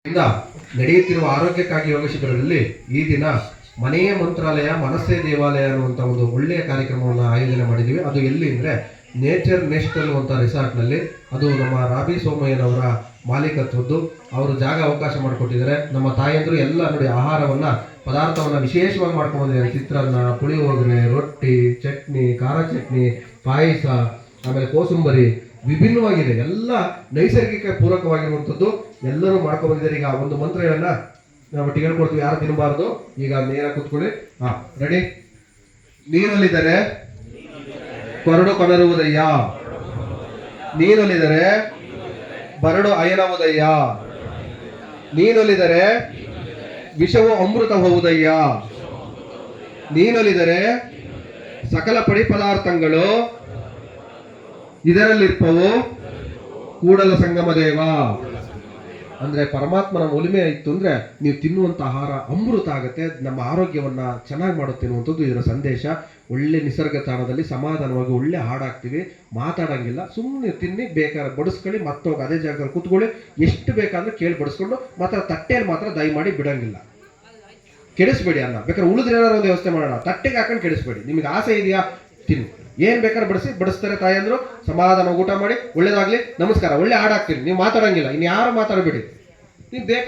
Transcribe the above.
ಇಂದ ನಡೆಯುತ್ತಿರುವ ಆರೋಗ್ಯಕ್ಕಾಗಿ ಯೋಗ ಶಿಬಿರದಲ್ಲಿ ಈ ದಿನ ಮನೆಯೇ ಮಂತ್ರಾಲಯ ಮನಸ್ಸೇ ದೇವಾಲಯ ಅನ್ನುವಂಥ ಒಂದು ಒಳ್ಳೆಯ ಕಾರ್ಯಕ್ರಮವನ್ನು ಆಯೋಜನೆ ಮಾಡಿದ್ದೀವಿ. ಅದು ಎಲ್ಲಿ ಅಂದರೆ ನೇಚರ್ ನೆಸ್ಟ್ ಅನ್ನುವಂಥ ರಿಸಾರ್ಟ್ನಲ್ಲಿ. ಅದು ನಮ್ಮ ರಾಬಿ ಸೋಮಯ್ಯನವರ ಮಾಲೀಕತ್ವದ್ದು. ಅವರು ಜಾಗ ಅವಕಾಶ ಮಾಡಿಕೊಟ್ಟಿದ್ದಾರೆ. ನಮ್ಮ ತಾಯಂದರು ಎಲ್ಲ ನೋಡಿ ಆಹಾರವನ್ನು ಪದಾರ್ಥವನ್ನು ವಿಶೇಷವಾಗಿ ಮಾಡ್ಕೊಂಡು ಬಂದಿದ್ದಾರೆ. ಚಿತ್ರಾನ್ನ, ಪುಳಿಯೋಗರೆ, ರೊಟ್ಟಿ, ಚಟ್ನಿ, ಖಾರ ಚಟ್ನಿ, ಪಾಯಸ, ಆಮೇಲೆ ಕೋಸುಂಬರಿ ವಿಭಿನ್ನವಾಗಿದೆ. ಎಲ್ಲ ನೈಸರ್ಗಿಕ ಪೂರಕವಾಗಿರುವಂಥದ್ದು ಎಲ್ಲರೂ ಮಾಡ್ಕೊಂಡು ಬಂದಿದ್ದಾರೆ. ಈಗ ಒಂದು ಮಂತ್ರಗಳನ್ನ ನಾವು ಒಟ್ಟಿಗೆ ಹೇಳ್ಕೊಡ್ತೀವಿ, ಯಾರು ತಿನ್ನಬಾರ್ದು. ಈಗ ನೇರ ಕೂತ್ಕೊಳ್ಳಿ. ರೆಡಿ. ನೀರಲ್ಲಿದ್ದರೆ ಕೊರಡು ಕೊನರುವುದಯ್ಯ, ನೀರಲ್ಲಿದ್ದರೆ ಬರಡು ಅಯನವುದಯ್ಯ, ನೀನೊಲಿದರೆ ವಿಷವು ಅಮೃತ ಹೋವುದಯ್ಯ, ನೀನೊಲಿದರೆ ಸಕಲ ಪಡಿ ಪದಾರ್ಥಗಳು ಇದರಲ್ಲಿರ್ಪವು ಕೂಡಲ ಸಂಗಮ ದೇವ. ಅಂದ್ರೆ ಪರಮಾತ್ಮನ ಒಲಿಮೆ ಇತ್ತು ಅಂದ್ರೆ ನೀವು ತಿನ್ನುವಂತ ಆಹಾರ ಅಮೃತ ಆಗುತ್ತೆ, ನಮ್ಮ ಆರೋಗ್ಯವನ್ನ ಚೆನ್ನಾಗಿ ಮಾಡುತ್ತೆ ಅನ್ನುವಂಥದ್ದು ಇದರ ಸಂದೇಶ. ಒಳ್ಳೆ ನಿಸರ್ಗ ತಾಣದಲ್ಲಿ ಸಮಾಧಾನವಾಗಿ ಒಳ್ಳೆ ಹಾಡಾಗ್ತೀವಿ, ಮಾತಾಡಂಗಿಲ್ಲ, ಸುಮ್ಮನೆ ತಿನ್ನಿ, ಬೇಕಾದ್ರೆ ಬಡಿಸ್ಕೊಳ್ಳಿ, ಮತ್ತೋಗಿ ಅದೇ ಜಾಗದಲ್ಲಿ ಕೂತ್ಕೊಳ್ಳಿ, ಎಷ್ಟು ಬೇಕಾದ್ರೆ ಕೇಳಿ ಬಡಿಸ್ಕೊಂಡು ಮಾತ್ರ ತಟ್ಟೆಯಲ್ಲಿ ಮಾತ್ರ ದಯಮಾಡಿ ಬಿಡಂಗಿಲ್ಲ. ಕೆಡಿಸ್ಬೇಡಿ ಅನ್ನ, ಬೇಕಾದ್ರೆ ಉಳಿದ್ರೆ ಏನಾದ್ರು ಒಂದು ವ್ಯವಸ್ಥೆ ಮಾಡೋಣ, ತಟ್ಟೆಗೆ ಹಾಕೊಂಡು ಕೆಡಿಸ್ಬೇಡಿ. ನಿಮಗೆ ಆಸೆ ಇದೆಯಾ ತಿನ್ನು, ಏನ್ ಬೇಕಾದ್ರೆ ಬಡಿಸ್ತಾರೆ ತಾಯಂದ್ರು. ಸಮಾಧಾನ ಊಟ ಮಾಡಿ, ಒಳ್ಳೇದಾಗ್ಲಿ, ನಮಸ್ಕಾರ, ಒಳ್ಳೆ ಹಾಡಾಗ್ತೀರಿ, ನೀವು ಮಾತಾಡಂಗಿಲ್ಲ, ಇನ್ನು ಯಾರು ಮಾತಾಡಬೇಡಿ. ನೀವು ಬೇಕಾ